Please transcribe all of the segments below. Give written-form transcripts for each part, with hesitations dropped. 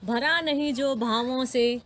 भरा नहीं जो भावों से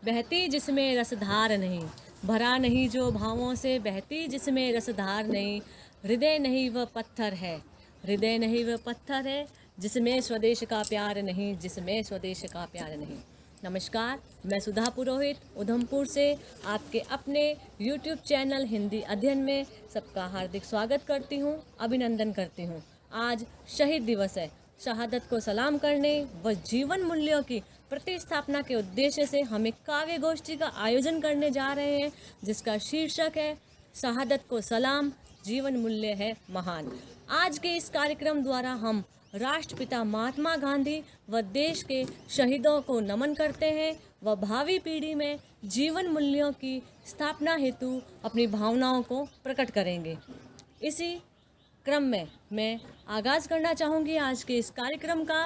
बहती जिसमें रसधार नहीं, भरा नहीं जो भावों से बहती जिसमें रसधार नहीं, हृदय नहीं वह पत्थर है, हृदय नहीं वह पत्थर है जिसमें स्वदेश का प्यार नहीं, जिसमें स्वदेश का प्यार नहीं। नमस्कार, मैं सुधा पुरोहित उधमपुर से आपके अपने YouTube चैनल हिंदी अध्ययन में सबका हार्दिक स्वागत करती हूँ, अभिनंदन करती हूँ। आज शहीद दिवस है। शहादत को सलाम करने व जीवन मूल्यों की प्रतिस्थापना के उद्देश्य से हम एक काव्य गोष्ठी का आयोजन करने जा रहे हैं, जिसका शीर्षक है शहादत को सलाम, जीवन मूल्य है महान। आज के इस कार्यक्रम द्वारा हम राष्ट्रपिता महात्मा गांधी व देश के शहीदों को नमन करते हैं व भावी पीढ़ी में जीवन मूल्यों की स्थापना हेतु अपनी भावनाओं को प्रकट करेंगे। इसी क्रम में मैं आगाज़ करना चाहूँगी आज के इस कार्यक्रम का।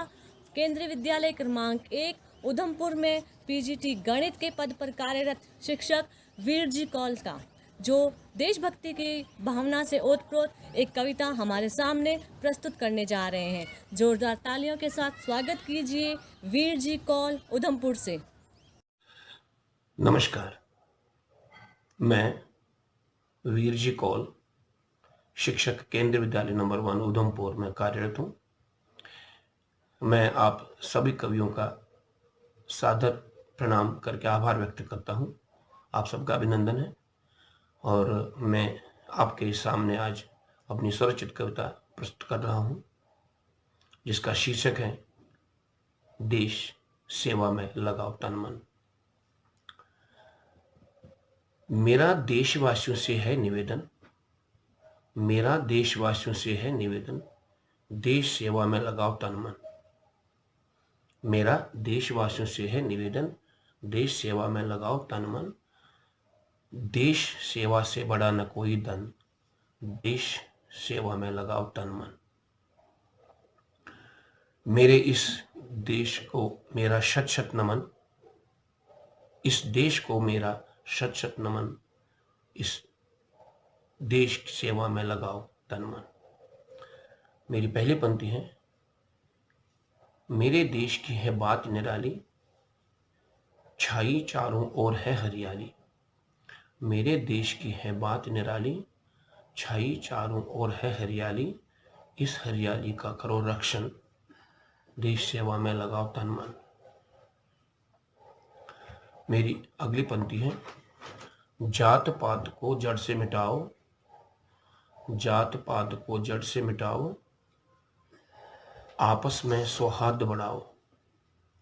केंद्रीय विद्यालय क्रमांक 1 उधमपुर में पीजीटी गणित के पद पर कार्यरत शिक्षक वीर जी कौल का, जो देशभक्ति की भावना से ओतप्रोत एक कविता हमारे सामने प्रस्तुत करने जा रहे हैं। जोरदार तालियों के साथ स्वागत कीजिए वीर जी कौल उधमपुर से। नमस्कार, मैं वीर जी कौल शिक्षक केंद्रीय विद्यालय नंबर 1 उधमपुर में कार्यरत हूँ। मैं आप सभी कवियों का सादर प्रणाम करके आभार व्यक्त करता हूँ। आप सबका अभिनंदन है और मैं आपके सामने आज अपनी स्वरचित कविता प्रस्तुत कर रहा हूँ, जिसका शीर्षक है देश सेवा में लगाओ तन मन। मेरा देशवासियों से है निवेदन, मेरा देशवासियों से है निवेदन, देश सेवा में लगाओ तन मन। मेरा देशवासियों से है निवेदन, देश सेवा में लगाओ तन मन। देश सेवा से बड़ा न कोई धन, देश सेवा में लगाओ तन मन। मेरे इस देश को मेरा शत शत नमन, इस देश को मेरा शत शत नमन, इस देश की सेवा में लगाओ तन मन। मेरी पहली पंक्ति है, मेरे देश की है बात निराली, छाई चारों ओर है हरियाली। मेरे देश की है बात निराली, छाई चारों ओर है हरियाली। इस हरियाली का करो रक्षण, देश सेवा में लगाओ तन मन। मेरी अगली पंक्ति है, जात पात को जड़ से मिटाओ, जात पात को जड़ से मिटाओ, आपस में सौहार्द बढ़ाओ,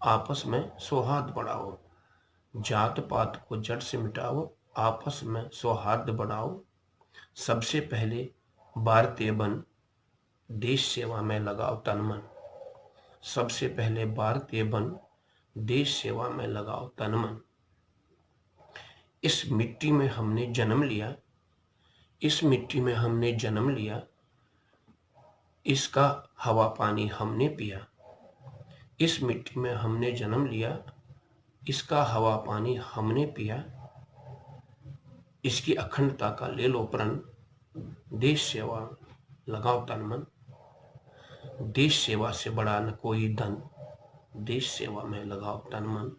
आपस में सौहार्द बढ़ाओ। जात पात को जड़ से मिटाओ, आपस में सौहार्द बढ़ाओ। सबसे पहले भारतीय बन, देश सेवा में लगाओ तन मन। सबसे पहले भारतीय बन, देश सेवा में लगाओ तन मन। इस मिट्टी में हमने जन्म लिया, इस मिट्टी में हमने जन्म लिया, इसका हवा पानी हमने पिया। इस मिट्टी में हमने जन्म लिया, इसका हवा पानी हमने पिया। इसकी अखंडता का ले लो प्रण, देश सेवा लगाओ तन मन। देश सेवा से बड़ा न कोई धन, देश सेवा में लगाओ तन मन।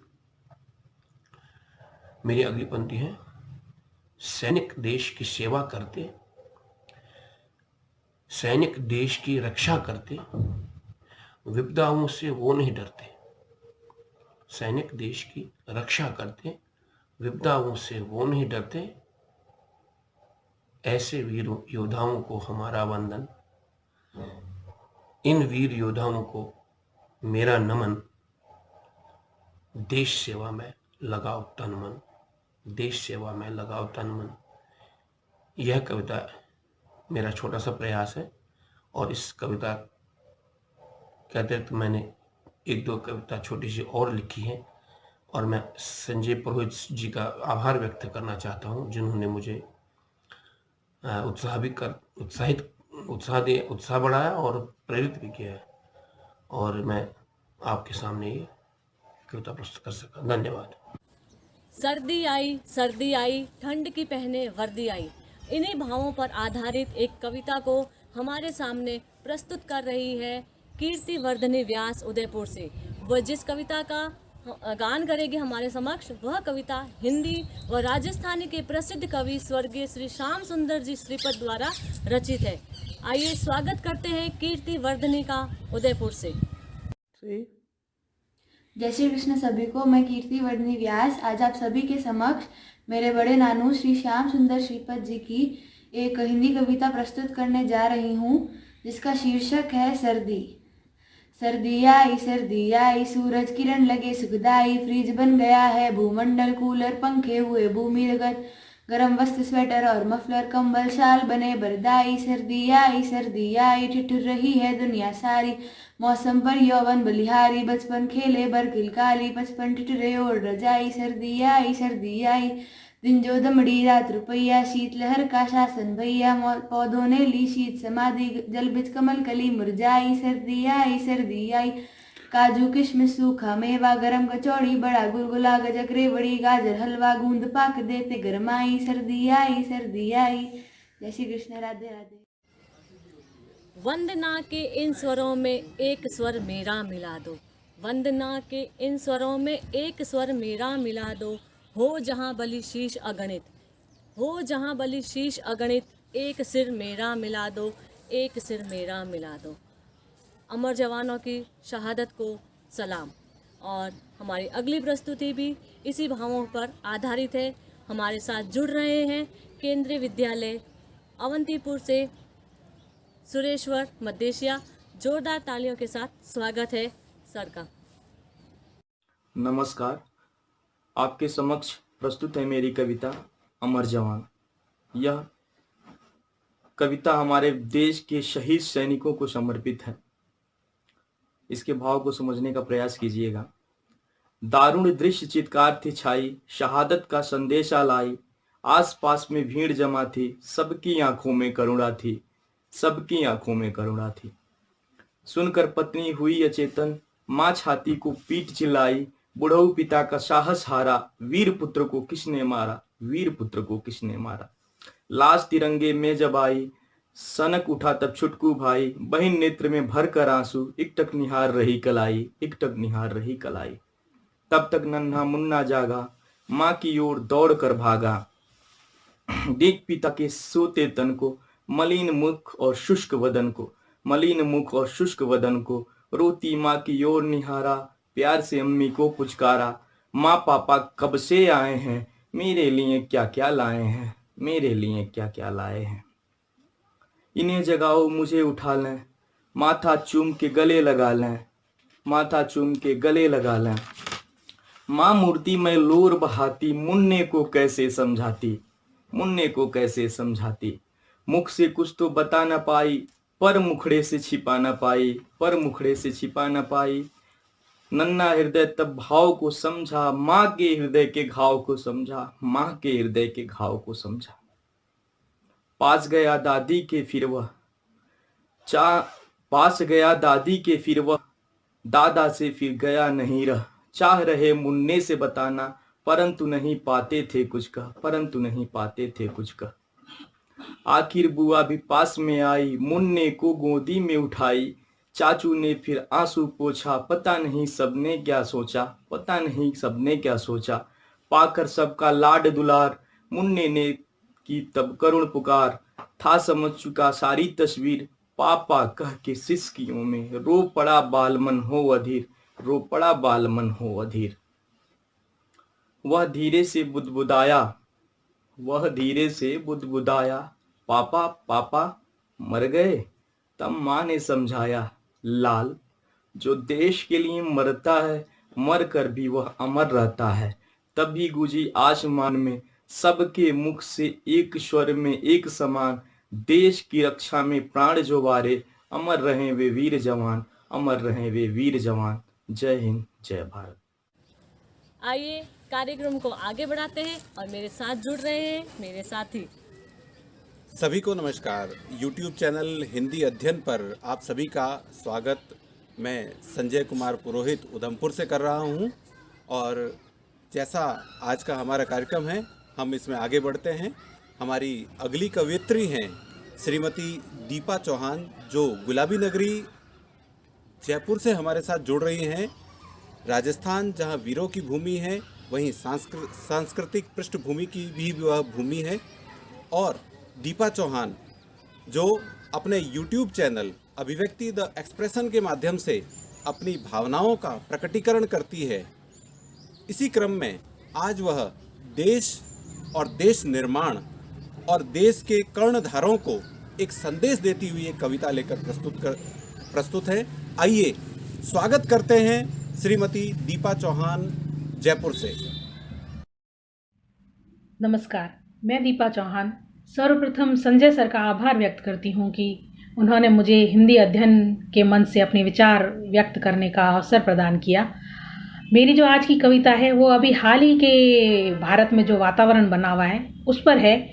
मेरी अगली पंक्ति है, सैनिक देश की सेवा करते, सैनिक देश की रक्षा करते, विपदाओं से वो नहीं डरते। सैनिक देश की रक्षा करते, विपदाओं से वो नहीं डरते। ऐसे वीर योद्धाओं को हमारा वंदन, इन वीर योद्धाओं को मेरा नमन। देश सेवा में लगाओ तन मन, देश सेवा में लगाओ तन मन। यह कविता मेरा छोटा सा प्रयास है और इस कविता के अतिरिक्त मैंने एक दो कविता छोटी सी और लिखी है और मैं संजय पुरोहित जी का आभार व्यक्त करना चाहता हूँ, जिन्होंने मुझे उत्साह बढ़ाया और प्रेरित भी किया है और मैं आपके सामने ये कविता प्रस्तुत कर सका। धन्यवाद। सर्दी आई ठंड की पहने वर्दी आई, इन्हीं भावों पर आधारित एक कविता को हमारे सामने प्रस्तुत कर रही है कीर्ति वर्धनी व्यास उदयपुर से। वह जिस कविता का गान करेगी हमारे समक्ष, वह कविता हिंदी व राजस्थानी के प्रसिद्ध कवि स्वर्गीय श्री श्याम सुंदर जी श्रीपद द्वारा रचित है। आइए स्वागत करते हैं कीर्ति वर्धनी का उदयपुर से। जय श्री कृष्ण सभी को। मैं कीर्ति वर्धनी व्यास आज आप सभी के समक्ष मेरे बड़े नानू श्री श्याम सुंदर श्रीपद जी की एक हिंदी कविता प्रस्तुत करने जा रही हूँ, जिसका शीर्षक है सर्दी। सर्दी आई सूरज किरण लगे सुखदाई, फ्रिज बन गया है भूमंडल, कूलर पंखे हुए भूमिगत, गरम वस्त्र स्वेटर और मफलर कंबल शाल बने बरदाई। सर्दी आई ठिठुर रही है दुनिया सारी, मौसम पर यौवन बलिहारी, बचपन खेले बरखिल काली, बचपन ठिठुरे और रजाई। सर्दी आई दिन जो दमड़ी रात रुपैया, शीतलहर का शासन भैया, पौधों ने ली शीत समाधि, जल बिच कमल कली मुरझाई। सर्दी आई काजू किशमिश सूखा मेवा, गरम कचौड़ी बड़ा गुलगुला, गजक बड़ी गाजर हलवा, गूंद पाक देते गरमाई। सर्दी आई। जय श्री कृष्ण, राधे राधे। वंदना के इन स्वरों में एक स्वर मेरा मिला दो, वंदना के इन स्वरों में एक स्वर मेरा मिला दो, हो जहाँ बलि शीश अगणित, हो जहाँ बलि शीश अगणित, एक सिर मेरा मिला दो, एक सिर मेरा मिला दो। अमर जवानों की शहादत को सलाम। और हमारी अगली प्रस्तुति भी इसी भावों पर आधारित है। हमारे साथ जुड़ रहे हैं केंद्रीय विद्यालय अवंतीपुर से सुरेश्वर मद्देशिया। जोरदार तालियों के साथ स्वागत है सर का। नमस्कार, आपके समक्ष प्रस्तुत है मेरी कविता अमर जवान। यह कविता हमारे देश के शहीद सैनिकों को समर्पित है। इसके भाव को समझने का प्रयास कीजिएगा। दारुण दृश्य चित्कार थी छाई, शहादत का संदेशा लाई, आसपास में भीड़ जमा थी, सबकी आंखों में करुणा थी, सबकी आंखों में करुणा थी। सुनकर पत्नी हुई अचेतन, माँ छाती को पीट चिल्लाई, बुढ़ऊ पिता का साहस हारा, वीर पुत्र को किसने मारा, वीर पुत्र को किसने मारा। लाश तिरंगे में जब आई, सनक उठा तब छुटकू भाई, बहिन नेत्र में भर कर आंसू, एकटक निहार रही कलाई, एकटक निहार रही कलाई। तब तक नन्हा मुन्ना जागा, माँ की ओर दौड़ कर भागा, देख पिता के सोते तन को, मलिन मुख और शुष्क वदन को, मलिन मुख और शुष्क वदन को। रोती माँ की ओर निहारा, प्यार से अम्मी को पुचकारा, माँ पापा कब से आए हैं, मेरे लिए क्या क्या लाए हैं, मेरे लिए क्या क्या लाए हैं। इन्हें जगाओ मुझे उठा लें, माथा चूम के गले लगा लें, माथा चूम के गले लगा लें। माँ मूर्ति में लोर बहाती, मुन्ने को कैसे समझाती, मुन्ने को कैसे समझाती। मुख से कुछ तो बता न पाई, पर मुखड़े से छिपा न पाई, पर मुखड़े से छिपा न पाई। नन्ना हृदय तब भाव को समझा, माँ के हृदय के घाव को समझा, माँ के हृदय के घाव को समझा। पास गया दादी के फिर वह, पास गया दादी के फिर वह, दादा से फिर गया नहीं रह। चाह रहे मुन्ने से बताना, परंतु नहीं पाते थे कुछ कह, परंतु नहीं पाते थे कुछ कह। आखिर बुआ भी पास में आई, मुन्ने को गोदी में उठाई, चाचू ने फिर आंसू पोछा, पता नहीं सबने क्या सोचा, पता नहीं सबने क्या सोचा। पाकर सबका लाड दुलार, मुन्ने ने की तब करुण पुकार, था समझ चुका सारी तस्वीर, पापा कह के सिसकियों में, रो पड़ा बालमन हो अधीर, रो पड़ा बालमन हो अधीर। वह धीरे से बुदबुदाया, वह धीरे से बुदबुदाया, पापा पापा मर गए। तब माँ ने समझाया, लाल जो देश के लिए मरता है, मर कर भी वह अमर रहता है। तभी गूंजी आसमान में सबके मुख से एक स्वर में एक समान, देश की रक्षा में प्राण जो वारे, अमर रहे वे वीर जवान, अमर रहे वे वीर जवान। जय हिंद, जय भारत। आइए कार्यक्रम को आगे बढ़ाते हैं और मेरे साथ जुड़ रहे हैं मेरे साथी। सभी को नमस्कार। YouTube चैनल हिंदी अध्ययन पर आप सभी का स्वागत। मैं संजय कुमार पुरोहित उधमपुर से कर रहा हूं और जैसा आज का हमारा कार्यक्रम है, हम इसमें आगे बढ़ते हैं। हमारी अगली कवयित्री हैं श्रीमती दीपा चौहान, जो गुलाबी नगरी जयपुर से हमारे साथ जुड़ रही हैं। राजस्थान जहाँ वीरों की भूमि है, वहीं सांस्कृतिक पृष्ठभूमि की भी वह भूमि है। और दीपा चौहान जो अपने YouTube चैनल अभिव्यक्ति द एक्सप्रेशन के माध्यम से अपनी भावनाओं का प्रकटीकरण करती है, इसी क्रम में आज वह देश और देश निर्माण और देश के कर्णधारों को एक संदेश देती हुई एक कविता लेकर प्रस्तुत है। आइए स्वागत करते हैं श्रीमती दीपा चौहान जयपुर से। नमस्कार, मैं दीपा चौहान सर्वप्रथम संजय सर का आभार व्यक्त करती हूँ कि उन्होंने मुझे हिंदी अध्ययन के मंच से अपने विचार व्यक्त करने का अवसर प्रदान किया। मेरी जो आज की कविता है वो अभी हाल ही के भारत में जो वातावरण बना हुआ है उस पर है।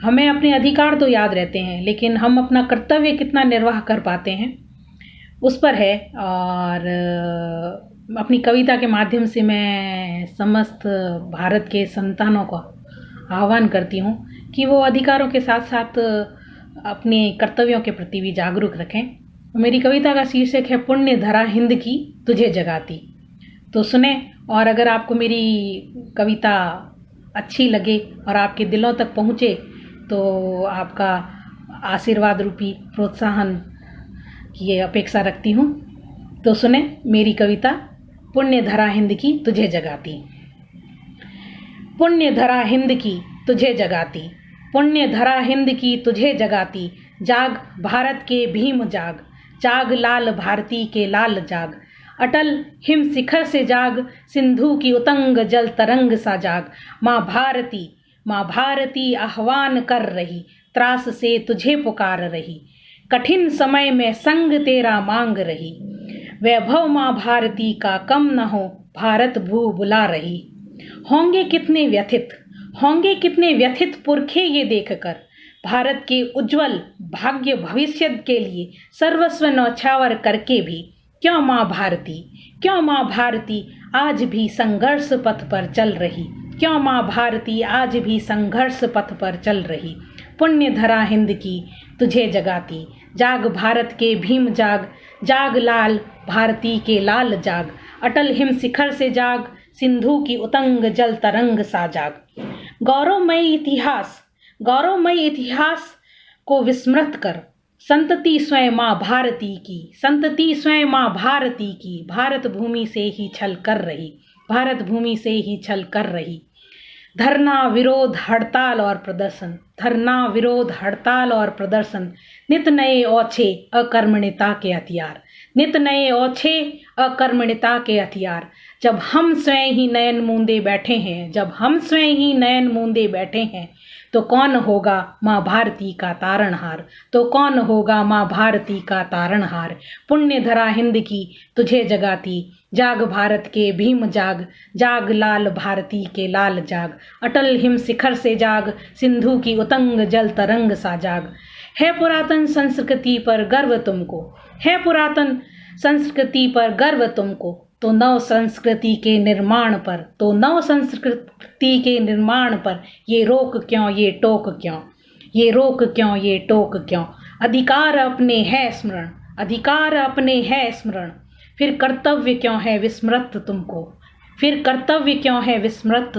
हमें अपने अधिकार तो याद रहते हैं, लेकिन हम अपना कर्तव्य कितना निर्वाह कर पाते हैं उस पर है। और अपनी कविता के माध्यम से मैं समस्त भारत के संतानों को आह्वान करती हूँ कि वो अधिकारों के साथ साथ अपने कर्तव्यों के प्रति भी जागरूक रखें। मेरी कविता का शीर्षक है पुण्य धरा हिंद की तुझे जगाती। तो सुने, और अगर आपको मेरी कविता अच्छी लगे और आपके दिलों तक पहुँचे तो आपका आशीर्वाद रूपी प्रोत्साहन की अपेक्षा रखती हूँ। तो सुने मेरी कविता पुण्य धरा हिंद की तुझे जगाती। पुण्य धरा हिंद की तुझे जगाती, पुण्य धरा हिंद की तुझे जगाती। जाग भारत के भीम जाग, जाग लाल भारती के लाल जाग। अटल हिम शिखर से जाग, सिंधु की उतंग जल तरंग सा जाग। माँ भारती आह्वान कर रही, त्रास से तुझे पुकार रही। कठिन समय में संग तेरा मांग रही। वैभव माँ भारती का कम न हो, भारत भू बुला रही। होंगे कितने व्यथित पुरखे ये देखकर, भारत के उज्जवल भाग्य भविष्य के लिए सर्वस्व न्यौछावर करके भी क्यों माँ भारती आज भी संघर्ष पथ पर चल रही। क्यों माँ भारती आज भी संघर्ष पथ पर चल रही। पुण्य धरा हिंद की तुझे जगाती, जाग भारत के भीम जाग, जाग लाल भारती के लाल जाग। अटल हिम शिखर से जाग, सिंधु की उतंग जल तरंग सा जाग। गौरवमय इतिहास को विस्मृत कर, संतति स्वयं माँ भारती की भारत भूमि से ही छल कर रही। धरना विरोध हड़ताल और प्रदर्शन, नित नए ओछे अकर्मण्यता के हथियार। जब हम स्वयं ही नयन मूंदे बैठे हैं, तो कौन होगा माँ भारती का तारणहार। पुण्य धरा हिंद की तुझे जगाती, जाग भारत के भीम जाग, जाग लाल भारती के लाल जाग। अटल हिम शिखर से जाग, सिंधु की उतंग जल तरंग सा जाग। है पुरातन संस्कृति पर गर्व तुमको, तो नव संस्कृति के निर्माण पर ये रोक क्यों, ये टोक क्यों। अधिकार अपने है स्मरण, फिर कर्तव्य क्यों है विस्मृत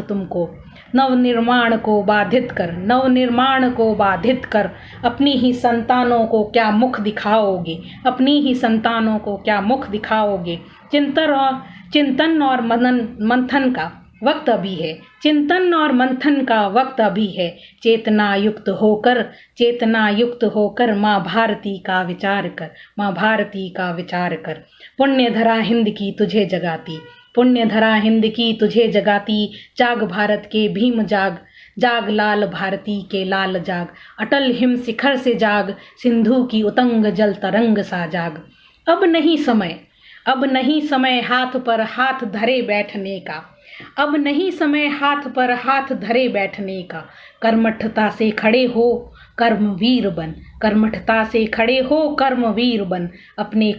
तुमको। नवनिर्माण को बाधित कर अपनी ही संतानों को क्या मुख दिखाओगे। चिंतन और मंथन का वक्त अभी है। चेतना युक्त होकर माँ भारती का विचार कर। पुण्य धरा हिंद की तुझे जगाती, जाग भारत के भीम जाग, जाग लाल भारती के लाल जाग। अटल हिम शिखर से जाग, सिंधु की उतंग जल तरंग सा जाग। अब नहीं समय हाथ पर हाथ धरे बैठने का। कर्मठता से खड़े हो कर्मवीर बन। अपने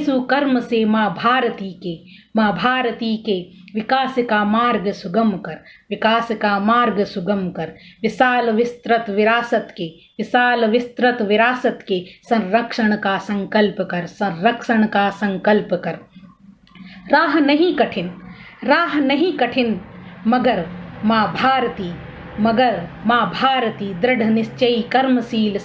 सुकर्म से माँ भारती के विकास का मार्ग सुगम कर। विशाल विस्तृत विरासत के संरक्षण का संकल्प कर। राह नहीं कठिन मगर माँ भारती दृढ़ निश्चयी कर्मशील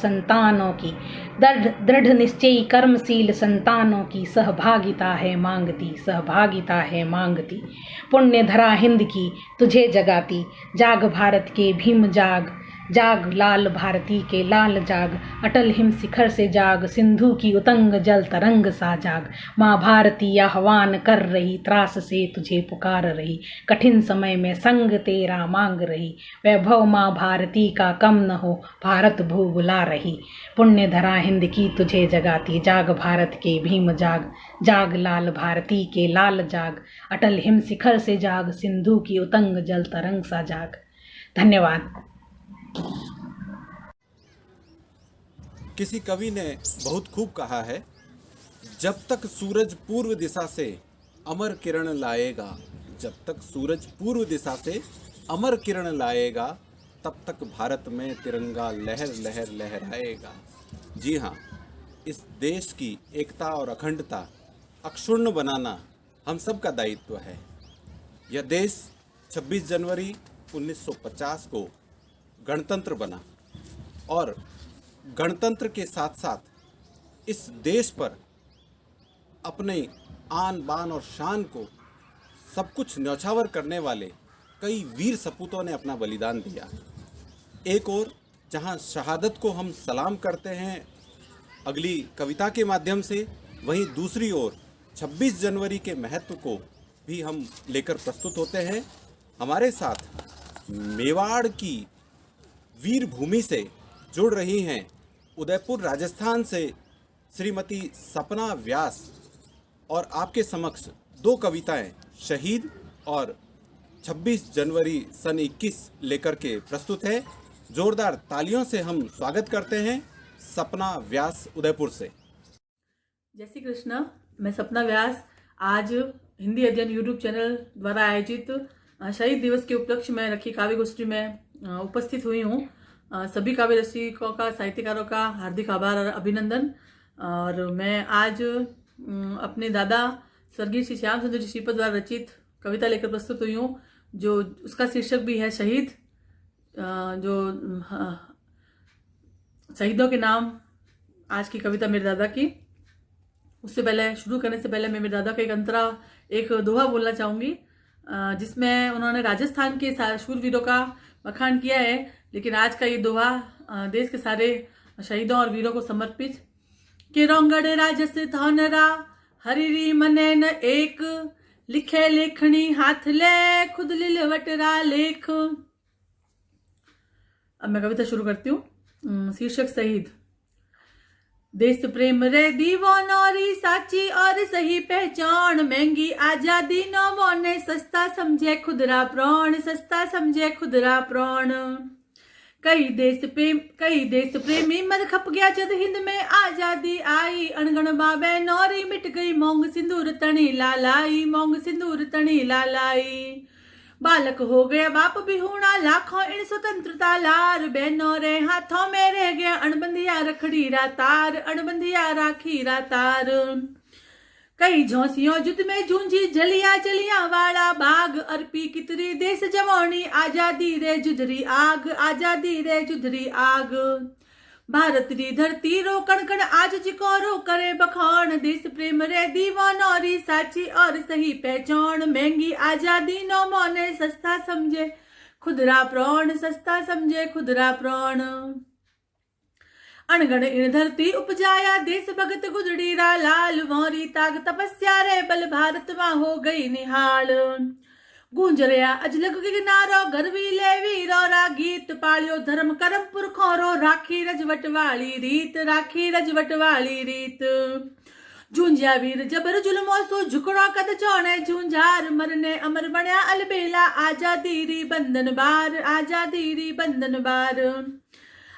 संतानों की सहभागिता है मांगती पुण्य धरा हिंद की तुझे जगाती जाग भारत के भीम जाग लाल भारती के लाल जाग अटल हिम शिखर से जाग सिंधु की उतंग जल तरंग सा जाग माँ भारती आह्वान कर रही त्रास से तुझे पुकार रही कठिन समय में संग तेरा मांग रही वैभव माँ भारती का कम न हो भारत भू बुला रही पुण्य धरा हिंद की तुझे जगाती जाग भारत के भीम जाग लाल भारती के लाल जाग अटल हिम शिखर से जाग सिंधु की उतंग जल तरंग सा जाग। धन्यवाद। किसी कवि ने बहुत खूब कहा है, जब तक सूरज पूर्व दिशा से अमर किरण लाएगा, जब तक सूरज पूर्व दिशा से अमर किरण लाएगा, तब तक भारत में तिरंगा लहर लहर लहराएगा। जी हाँ, इस देश की एकता और अखंडता अक्षुण्ण बनाना हम सब का दायित्व है। यह देश 26 जनवरी 1950 को गणतंत्र बना और गणतंत्र के साथ साथ इस देश पर अपने आन बान और शान को सब कुछ न्यौछावर करने वाले कई वीर सपूतों ने अपना बलिदान दिया। एक ओर जहां शहादत को हम सलाम करते हैं अगली कविता के माध्यम से, वहीं दूसरी ओर 26 जनवरी के महत्व को भी हम लेकर प्रस्तुत होते हैं। हमारे साथ मेवाड़ की वीर भूमि से जुड़ रही हैं उदयपुर राजस्थान से श्रीमती सपना व्यास, और आपके समक्ष दो कविताएं शहीद और 26 जनवरी सन 21 लेकर के प्रस्तुत है। जोरदार तालियों से हम स्वागत करते हैं सपना व्यास उदयपुर से। जय श्री कृष्ण। मैं सपना व्यास आज हिंदी अध्ययन यूट्यूब चैनल द्वारा आयोजित शहीद दिवस के उपलक्ष्य में रखी काव्य गोष्ठी में उपस्थित हुई हूँ। सभी काव्य रसिकों का, साहित्यकारों का हार्दिक आभार और अभिनंदन। और मैं आज अपने दादा स्वर्गीय श्री श्याम सुंदर जी श्रीपद द्वारा रचित कविता लेकर प्रस्तुत हुई हूँ, जो उसका शीर्षक भी है शहीद। जो शहीदों के नाम आज की कविता मेरे दादा की। उससे पहले शुरू करने से पहले मैं मेरे दादा का एक दोहा बोलना चाहूँगी, जिसमें उन्होंने राजस्थान के शूरवीरों का बखान किया है, लेकिन आज का ये दोहा देश के सारे शहीदों और वीरों को समर्पित। कि रोंगड़ राजस धौनरा हरिरी मने न एक, लिखे लेखनी हाथ ले खुद लिलवटरा लेख। अब मैं कविता शुरू करती हूँ। शीर्षक शहीद। देश प्रेम रे दीवानौरी साची और सही पहचान, महंगी आजादी नो मोने सस्ता समझे खुदरा प्राण, सस्ता समझे खुदरा प्राण। कई देश प्रेमी मर खप गया जद हिंद में आजादी आई, अणगण बाबे नौरी मिट गई मोंग सिंदूर तणी लालाई, मोंग सिंदूर तणी लालाई। बालक हो गया बाप भी होना लाखों इन स्वतंत्रता लार, बहनों रे हाथों में रह गया अणबंधिया रखड़ी रा तार, अणबंधिया राखी रा तार। कई झोंसियों युद्ध में झूंझी जलिया वाला बाग, अर्पी कितरी देश जवानी आजादी रे जुधरी आग, आजादी रे जुधरी आग। भारत री धरती रो कण आज जिकोरो करे बखान, देश प्रेम रे दीवानौरी साची और सही पहचान, महंगी आजादी नो मोने सस्ता समझे खुदरा प्राण, सस्ता समझे खुदरा प्राण। अणगण इन धरती उपजाया देश भगत गुजरी रा लाल, वोरी ताग तपस्या रे बल भारत मां हो गई निहाल। गूंज रहा अजलग किनारो गर्वी ले वीरो रा गीत, पालियो धर्म करम पुरखों रो राखी रजवट वाली रीत, राखी रजवट वाली रीत। झूंझा वीर जबर जुल्मों सो झुकड़ो कद चौने झूंझार, मरने अमर बण्या अलबेला आजादी री बंधन बार, आजादी री बंधन बार।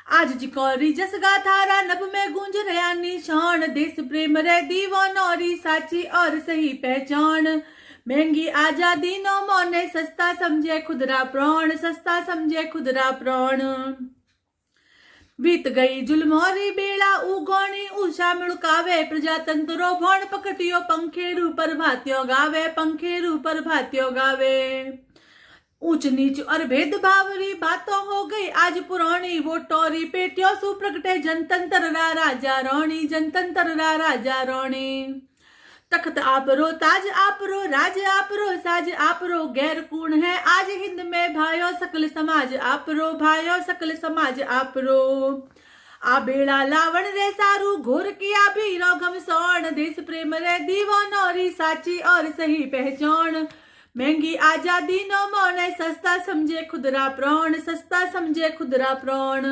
आज जिकोरी जस गाथारा नभ में गूंज रहा निशान, देश प्रेम रे दीवानौरी साची और सही पहचान, महंगी आजादी नो मोने सस्ता समझे खुदरा प्राण, सस्ता समझे खुदरा प्राण। बीत गई जुलमोरी बेड़ा उगोणी उषा मिड़कावे प्रजातंत्रो भण पकटियो पंखेरू पर भात्यो गावे पंखेरू पर भात्यो गावे। ऊंच नीच और भेदभावरी बातों हो गई आज पुरानी वो टोरी पेटियो सुप्रगटे जनतंत्र रा राजा रोणी जनतंत्र रा राजा रोणी। तख्त आपरो ताज आपरो राज आपरो साज आपरो गैर कूण है आज हिंद में भायो सकल समाज आपरो भायो सकल समाज आपरो। आ बेड़ा लावण रे सारू घोर किया भीरो घमसौण देश प्रेम रे दीवो नौरी साची और सही पहचान। महंगी आजादी नो मोने सस्ता समझे खुदरा प्राण सस्ता समझे खुदरा प्राण।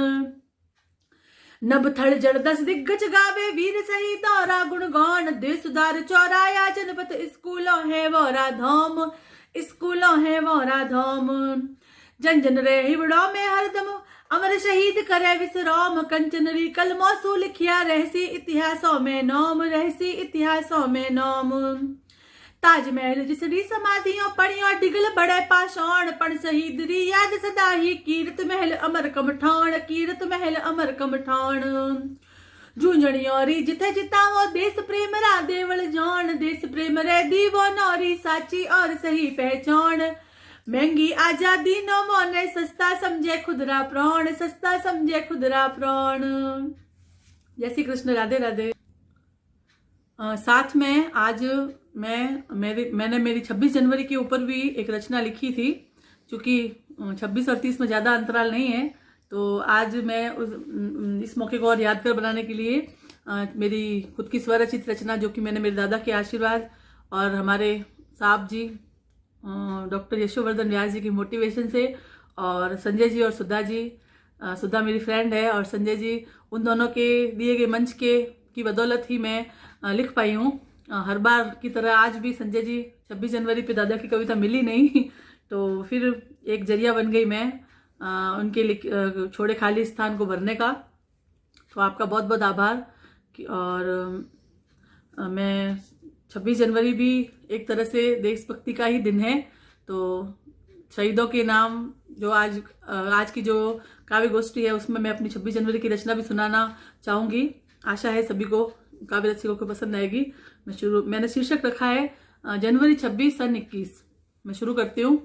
नभ थड़ जड़ 10 दिग्गज गावे वीर शहीद और गुण गौण देश सुधार चौराया जनपद स्कूलों है वोरा धोम स्कूलों है वोरा धोम। जन जन रे हिवड़ों में हरदम अमर शहीद करे विश्राम कंचन री कलमों सु लिखिया रहसी इतिहासों में नोम रहसी इतिहासों में नोम। ताजमहल जिसरी समाधियों पड़ियों डिगल बड़े पाषाण पण शहीद री याद सदा ही कीरत महल अमर कमठान कीरत महल अमर कमठान। जूंझणियों री जिथे जितावो देश प्रेम रा देवल जान देश प्रेम रे दीवो नौरी साची और सही पहचान। महंगी आजादी नो मोने सस्ता समझे खुदरा प्राण सस्ता समझे खुदरा प्राण। जय श्री कृष्ण राधे राधे। साथ में आज मैंने मेरी 26 जनवरी के ऊपर भी एक रचना लिखी थी। चूंकि 26 और 30 में ज़्यादा अंतराल नहीं है तो आज मैं इस मौके को और यादगार बनाने के लिए मेरी खुद की स्वरचित रचना जो कि मैंने मेरे दादा के आशीर्वाद और हमारे साहब जी डॉक्टर यशोवर्धन व्यास जी की मोटिवेशन से और संजय जी और सुधा जी सुधा मेरी फ्रेंड है और संजय जी उन दोनों के दिए गए मंच की बदौलत ही मैं लिख पाई हूँ। हर बार की तरह आज भी संजय जी 26 जनवरी पे दादा की कविता मिली नहीं तो फिर एक जरिया बन गई मैं उनके छोड़े खाली स्थान को भरने का। तो आपका बहुत बहुत आभार। और मैं 26 जनवरी भी एक तरह से देशभक्ति का ही दिन है तो शहीदों के नाम जो आज की जो काव्य गोष्ठी है उसमें मैं अपनी 26 जनवरी की रचना भी सुनाना चाहूँगी। आशा है सभी को काव्य रसिकों को पसंद आएगी। मैंने शीर्षक रखा है जनवरी 26 सन 21। मैं शुरू करती हूँ।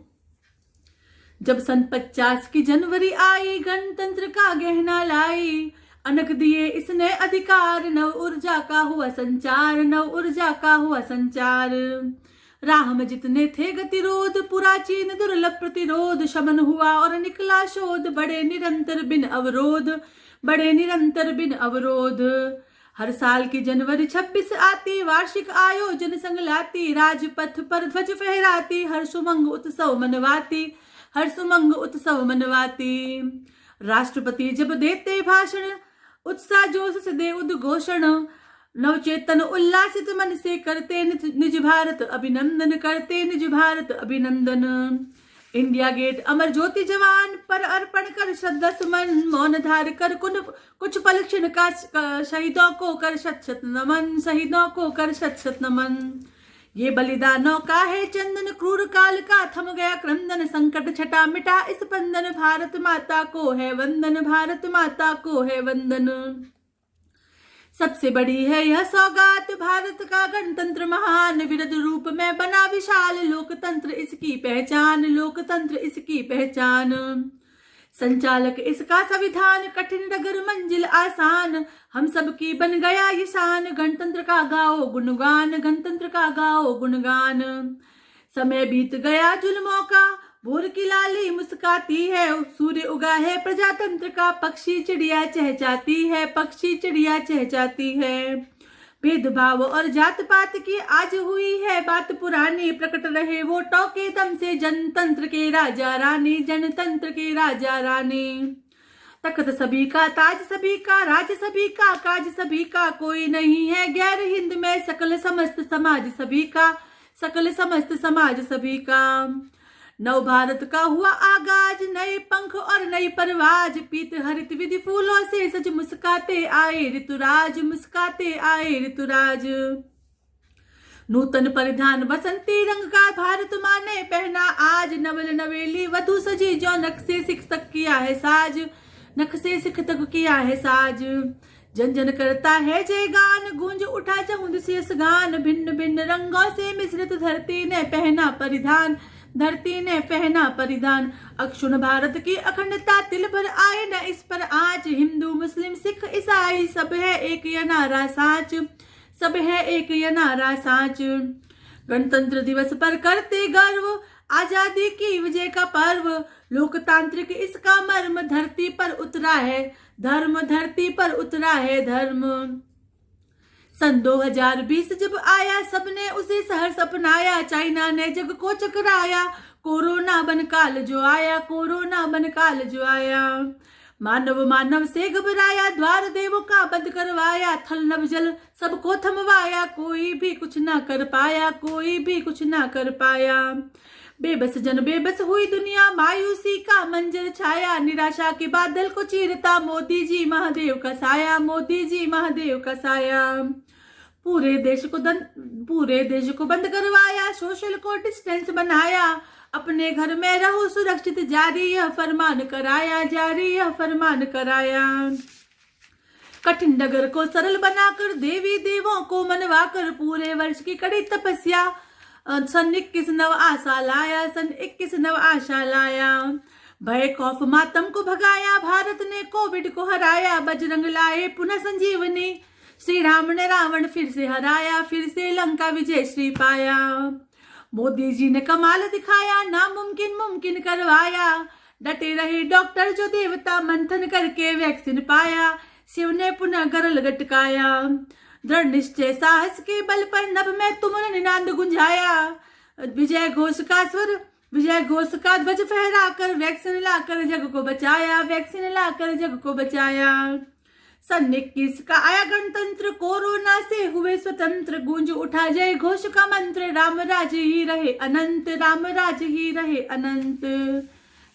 जब सन 50 की जनवरी आई गणतंत्र का गहना लाई अनक दिए इसने अधिकार नव ऊर्जा का हुआ संचार नव ऊर्जा का हुआ संचार। राह में जितने थे गतिरोध पुराचीन दुर्लभ प्रतिरोध शमन हुआ और निकला शोध बड़े निरंतर बिन अवरोध बड़े निरंतर बिन अवरोध। हर साल की जनवरी 26 आती वार्षिक आयोजन संग लाती राजपथ पर ध्वज फहराती हर सुमंग उत्सव मनवाती हर सुमंग उत्सव मनवाती। राष्ट्रपति जब देते भाषण उत्साह जोश से दे उद्घोषण नवचेतन उल्लासित मन से करते निज भारत अभिनंदन करते निज भारत अभिनंदन। इंडिया गेट अमर ज्योति जवान पर अर्पण कर श्रद्धा सुमन मौन धार कर कुछ पल क्षण का शहीदों को कर शत शत नमन शहीदों को कर शत शत नमन। ये बलिदानों का है चंदन क्रूर काल का थम गया क्रंदन संकट छटा मिटा इस बंधन भारत माता को है वंदन भारत माता को है वंदन। सबसे बड़ी है यह सौगात भारत का गणतंत्र महान विरध रूप में बना विशाल लोकतंत्र इसकी पहचान लोकतंत्र इसकी पहचान। संचालक इसका संविधान कठिन डगर मंजिल आसान हम सब की बन गया ये शान गणतंत्र का गाओ गुणगान गणतंत्र का गाओ गुणगान। समय बीत गया जुल्मों का भोर की लाली मुस्काती है सूर्य उगा है प्रजातंत्र का पक्षी चिड़िया चहचहाती है पक्षी चिड़िया चहचहाती है। भेदभाव और जात पात की आज हुई है बात पुरानी प्रकट रहे वोटों के दम से जनतंत्र के राजा रानी जनतंत्र के राजा रानी। तख्त सभी का ताज सभी का राज सभी का काज सभी का कोई नहीं है गैर हिंद में सकल समस्त समाज सभी का सकल समस्त समाज सभी का। नव भारत का हुआ आगाज नए पंख और नई परवाज पीत हरित विधि फूलों से सज मुस्काते आए ऋतुराज मुस्काते आए ऋतुराज। नूतन परिधान बसंती रंग का भारत माँ ने पहना आज नवल नवेली वधु सजी जो नक्शे शिक्षक किया है साज नख से सिख तक किया है साज। जन जन करता है जय गान, गूंज उठा चहुंद शीस गान। भिन्न भिन्न रंगों से मिश्रित धरती ने पहना परिधान, धरती ने पहना परिधान। अक्षुण भारत की अखंडता तिल भर आए न इस पर आँच। हिंदू मुस्लिम सिख ईसाई सब है एक ये नारा साच, सब है एक ये नारा साच। गणतंत्र दिवस पर करते गर्व, आजादी की विजय का पर्व। लोकतांत्रिक इसका मर्म, धरती पर उतरा है धर्म, धरती पर उतरा है धर्म। सन 2020 जब आया सबने उसे सहर्ष अपनाया। चाइना ने जग को चकराया, कोरोना बन काल जो आया, कोरोना बन काल जो आया। मानव मानव से घबराया, द्वार देवों का बंद करवाया। थल नभ जल सबको थमवाया, कोई भी कुछ ना कर पाया, कोई भी कुछ ना कर पाया। बेबस जन बेबस हुई दुनिया, मायूसी का मंजर छाया। निराशा के बादल को चीरता मोदी जी महादेव का साया, मोदी जी महादेव का साया। पूरे देश को बंद करवाया, सोशल को डिस्टेंस बनाया। अपने घर में रहो सुरक्षित, जारी यह फरमान कराया, जारी यह फरमान कराया। कठिन डगर को सरल बनाकर, देवी देवों को मनवाकर, पूरे वर्ष की कड़ी तपस्या सन 21 नव आशा लाया, सन 21 नव आशा लाया। भय खौफ मातम को भगाया, भारत ने कोविड को हराया। बजरंग लाए पुनः संजीवनी, श्री राम ने रावण फिर से हराया, फिर से लंका विजय श्री पाया। मोदी जी ने कमाल दिखाया, नामुमकिन मुमकिन करवाया। डटे रहे डॉक्टर जो देवता, मंथन करके वैक्सीन पाया। शिव ने पुनः गरल गटकाया, दृढ़ निश्चय साहस के बल पर नभ में तुमने निनाद गुंजाया। विजय घोष का स्वर, विजय घोष का ध्वज फहराकर, वैक्सीन लाकर जग को बचाया, वैक्सीन लाकर जग को बचाया। सन 21 का आया गणतंत्र, कोरोना से हुए स्वतंत्र। गूंज उठा जय घोष का मंत्र, राम राज ही रहे अनंत, राम राज ही रहे अनंत।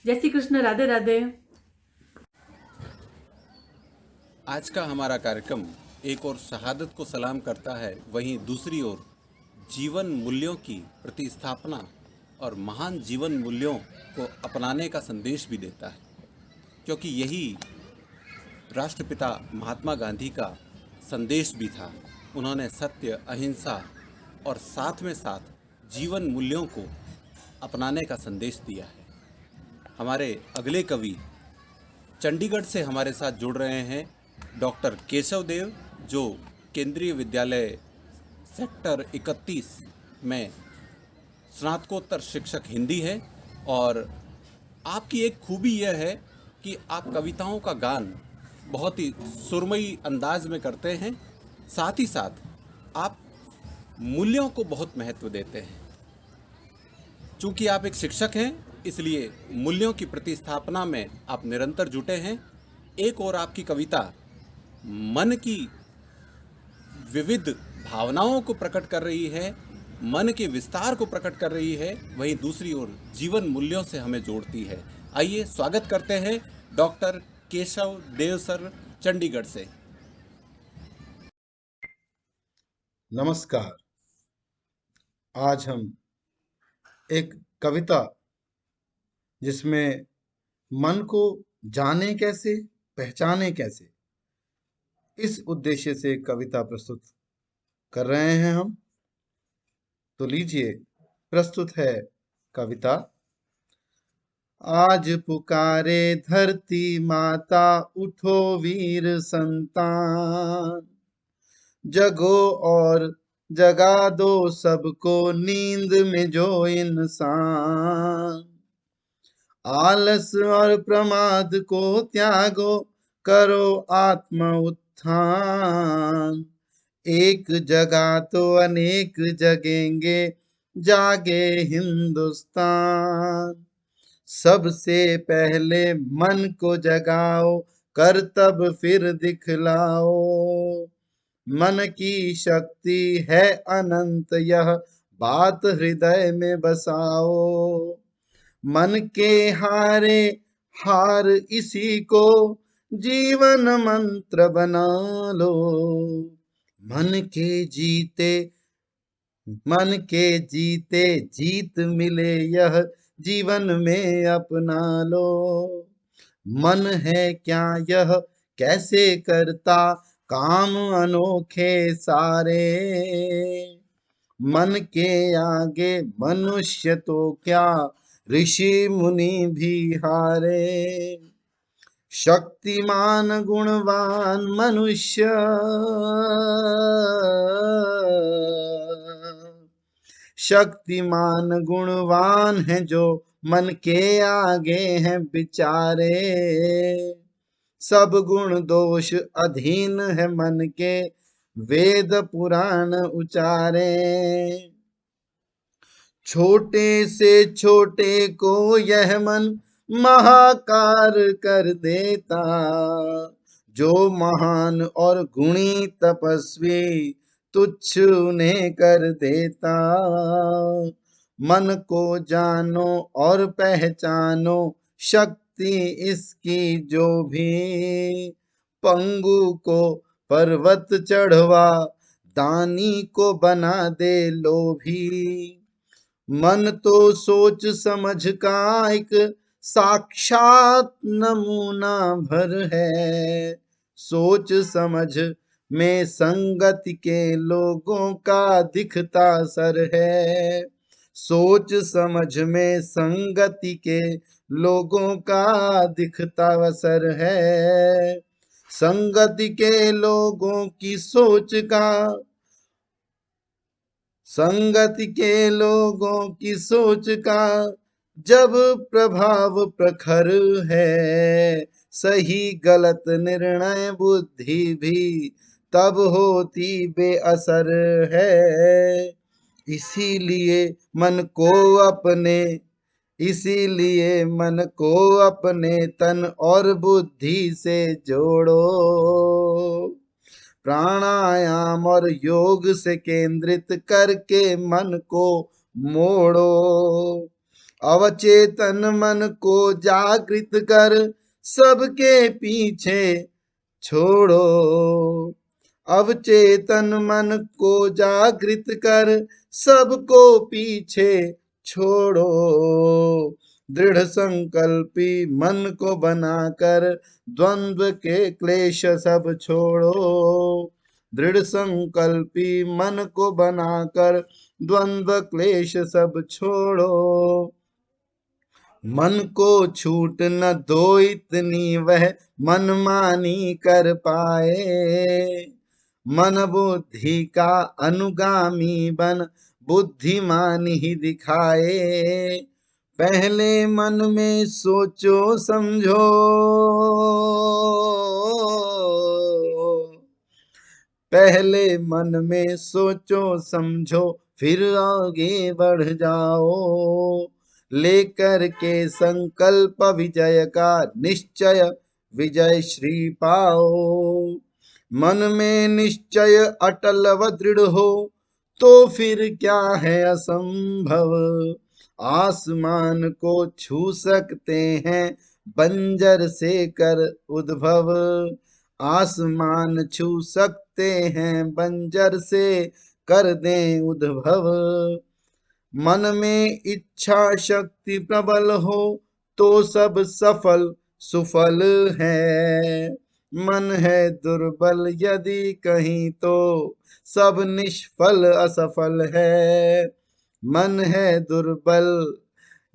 जय श्री कृष्ण, राधे राधे। आज का हमारा कार्यक्रम एक और शहादत को सलाम करता है, वहीं दूसरी ओर जीवन मूल्यों की प्रतिस्थापना और महान जीवन मूल्यों को अपनाने का संदेश भी देता है, क्योंकि यही राष्ट्रपिता महात्मा गांधी का संदेश भी था। उन्होंने सत्य, अहिंसा और साथ में साथ जीवन मूल्यों को अपनाने का संदेश दिया है। हमारे अगले कवि चंडीगढ़ से हमारे साथ जुड़ रहे हैं डॉक्टर केशव देव, जो केंद्रीय विद्यालय सेक्टर 31 में स्नातकोत्तर शिक्षक हिंदी है। और आपकी एक खूबी यह है कि आप कविताओं का गान बहुत ही सुरमई अंदाज में करते हैं, साथ ही साथ आप मूल्यों को बहुत महत्व देते हैं। चूँकि आप एक शिक्षक हैं, इसलिए मूल्यों की प्रतिस्थापना में आप निरंतर जुटे हैं। एक और आपकी कविता मन की विविध भावनाओं को प्रकट कर रही है, मन के विस्तार को प्रकट कर रही है, वहीं दूसरी ओर जीवन मूल्यों से हमें जोड़ती है। आइए स्वागत करते हैं डॉक्टर केशव देव सर चंडीगढ़ से। नमस्कार। आज हम एक कविता जिसमें मन को जाने कैसे, पहचाने कैसे, इस उद्देश्य से कविता प्रस्तुत कर रहे हैं हम। तो लीजिए, प्रस्तुत है कविता। आज पुकारे धरती माता, उठो वीर संतान, जगो और जगा दो सबको नींद में जो इंसान। आलस और प्रमाद को त्यागो, करो आत्म उत्थान। एक जगा तो अनेक जगेंगे, जागे हिंदुस्तान। सबसे पहले मन को जगाओ, कर तब फिर दिखलाओ। मन की शक्ति है अनंत, यह बात हृदय में बसाओ। मन के हारे हार इसी को जीवन मंत्र बना लो। मन के जीते जीत मिले, यह जीवन में अपना लो। मन है क्या यह कैसे करता काम अनोखे सारे। मन के आगे मनुष्य तो क्या ऋषि मुनि भी हारे। शक्तिमान गुणवान मनुष्य शक्तिमान गुणवान है जो मन के आगे हैं बिचारे। सब गुण दोष अधीन है मन के वेद पुराण उचारे। छोटे से छोटे को यह मन महाकार कर देता। जो महान और गुणी तपस्वी तुच्छ उन्हें कर देता। मन को जानो और पहचानो शक्ति इसकी जो भी। पंगु को पर्वत चढ़वा दानी को बना दे लोभी। मन तो सोच समझ का एक साक्षात नमूना भर है। सोच समझ में संगति के लोगों का दिखता सर है। सोच समझ में संगति के लोगों का दिखता असर है। संगति के लोगों की सोच का संगति के लोगों की सोच का जब प्रभाव प्रखर है। सही गलत निर्णय बुद्धि भी तब होती बेअसर है। इसीलिए मन को अपने तन और बुद्धि से जोड़ो। प्राणायाम और योग से केंद्रित करके मन को मोड़ो। अवचेतन मन को जागृत कर सबके पीछे छोड़ो। अवचेतन मन को जागृत कर सबको पीछे छोड़ो। दृढ़ संकल्पी मन को बनाकर द्वंद्व के क्लेश सब छोड़ो। दृढ़ संकल्पी मन को बनाकर द्वंद्व क्लेश सब छोड़ो। मन को छूट न दो इतनी वह मनमानी कर पाए। मन बुद्धि का अनुगामी बन बुद्धिमान ही दिखाए। पहले मन में सोचो समझो। पहले मन में सोचो समझो फिर आगे बढ़ जाओ। लेकर के संकल्प विजय का निश्चय विजय श्री पाओ। मन में निश्चय अटल व दृढ़ हो तो फिर क्या है असंभव। आसमान को छू सकते हैं बंजर से कर उद्भव। आसमान छू सकते हैं बंजर से कर दें उद्भव। मन में इच्छा शक्ति प्रबल हो तो सब सफल सुफल है। मन है दुर्बल यदि कहीं तो सब निष्फल असफल है। मन है दुर्बल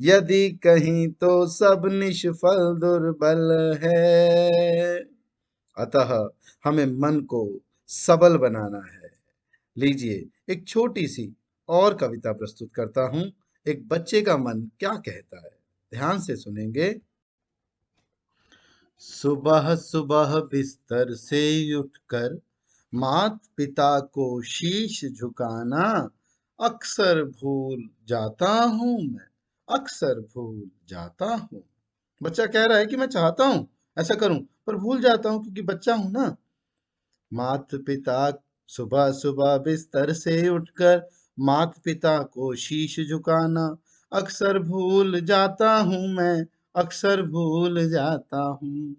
यदि कहीं तो सब निष्फल दुर्बल है। अतः हमें मन को सबल बनाना है। लीजिए एक छोटी सी और कविता प्रस्तुत करता हूं। एक बच्चे का मन क्या कहता है, ध्यान से सुनेंगे। सुबह सुबह बिस्तर से उठकर माता पिता को शीश झुकाना अक्सर भूल जाता हूं मैं, अक्सर भूल जाता हूं। बच्चा कह रहा है कि मैं चाहता हूं ऐसा करूं पर भूल जाता हूं क्योंकि बच्चा हूं ना। माता पिता सुबह सुबह बिस्तर से उठकर माता पिता को शीश झुकाना अक्सर भूल जाता हूं मैं, अक्सर भूल जाता हूं।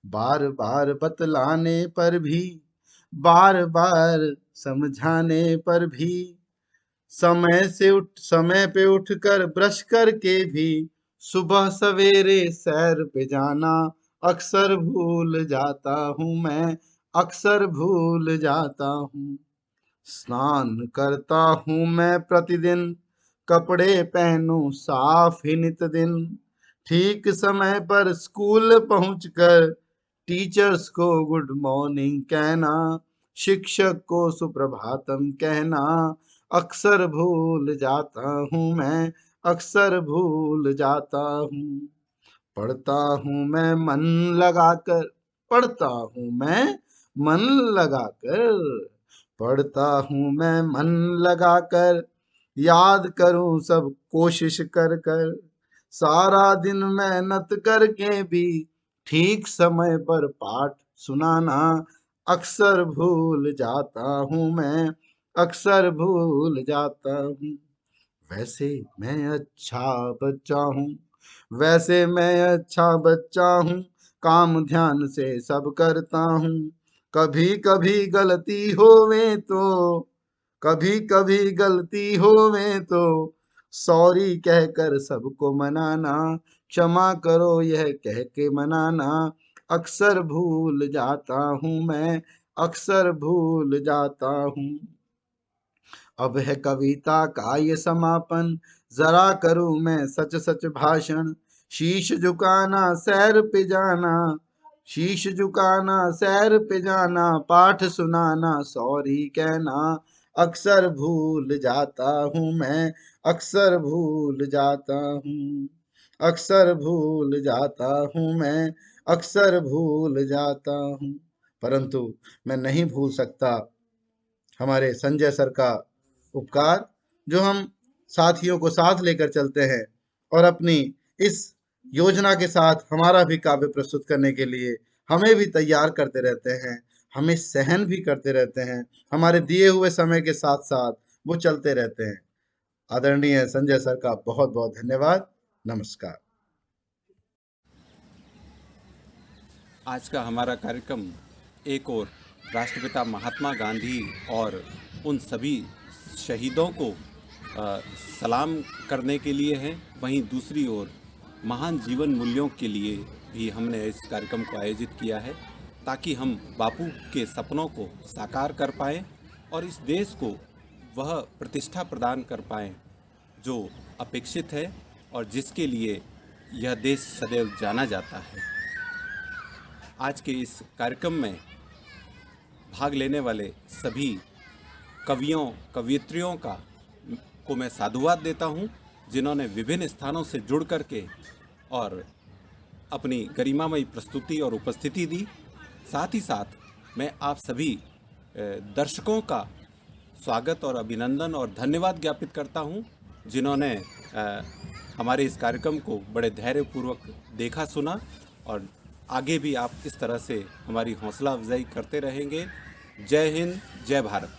बार बार बतलाने पर भी, बार बार समझाने पर भी, समय पे उठकर ब्रश करके भी सुबह सवेरे सैर पे जाना अक्सर भूल जाता हूँ मैं, अक्सर भूल जाता हूँ। स्नान करता हूँ मैं प्रतिदिन, कपड़े पहनूं साफ ही नित दिन। ठीक समय पर स्कूल पहुंचकर टीचर्स को गुड मॉर्निंग कहना, शिक्षक को सुप्रभातम कहना अक्सर भूल जाता हूँ मैं, अक्सर भूल जाता हूँ। पढ़ता हूँ मैं मन लगाकर, पढ़ता हूँ मैं मन लगाकर, पढ़ता हूँ मैं मन लगाकर, याद करूँ सब कोशिश कर कर। सारा दिन मेहनत करके भी ठीक समय पर पाठ सुनाना अक्सर भूल जाता हूँ मैं, अक्सर भूल जाता हूँ। वैसे मैं अच्छा बच्चा हूँ, वैसे मैं अच्छा बच्चा हूँ, काम ध्यान से सब करता हूँ। कभी कभी गलती होवे तो, कभी कभी गलती होवे तो सॉरी कहकर सबको मनाना, क्षमा करो यह कह के मनाना अक्सर भूल जाता हूँ मैं, अक्सर भूल जाता हूँ। अब है कविता का ये समापन, जरा करूं मैं सच सच भाषण। शीश झुकाना सैर पे जाना, शीश झुकाना सैर पे जाना, पाठ सुनाना सॉरी कहना अक्सर भूल जाता हूँ मैं, अक्सर भूल जाता हूँ, अक्सर भूल जाता हूँ मैं, अक्सर भूल जाता हूँ। परंतु मैं नहीं भूल सकता हमारे संजय सर का उपकार, जो हम साथियों को साथ लेकर चलते हैं और अपनी इस योजना के साथ हमारा भी काव्य प्रस्तुत करने के लिए हमें भी तैयार करते रहते हैं, हमें सहन भी करते रहते हैं, हमारे दिए हुए समय के साथ साथ वो चलते रहते हैं। आदरणीय संजय सर का बहुत बहुत धन्यवाद। नमस्कार। आज का हमारा कार्यक्रम एक और राष्ट्रपिता महात्मा गांधी और उन सभी शहीदों को सलाम करने के लिए है, वहीं दूसरी ओर महान जीवन मूल्यों के लिए भी हमने इस कार्यक्रम को आयोजित किया है, ताकि हम बापू के सपनों को साकार कर पाएँ और इस देश को वह प्रतिष्ठा प्रदान कर पाएँ जो अपेक्षित है और जिसके लिए यह देश सदैव जाना जाता है। आज के इस कार्यक्रम में भाग लेने वाले सभी कवियों कवियत्रियों को मैं साधुवाद देता हूं, जिन्होंने विभिन्न स्थानों से जुड़ करके और अपनी गरिमामयी प्रस्तुति और उपस्थिति दी। साथ ही साथ मैं आप सभी दर्शकों का स्वागत और अभिनंदन और धन्यवाद ज्ञापित करता हूं, जिन्होंने हमारे इस कार्यक्रम को बड़े धैर्यपूर्वक देखा सुना, और आगे भी आप इस तरह से हमारी हौसला अफजाई करते रहेंगे। जय हिंद, जय भारत।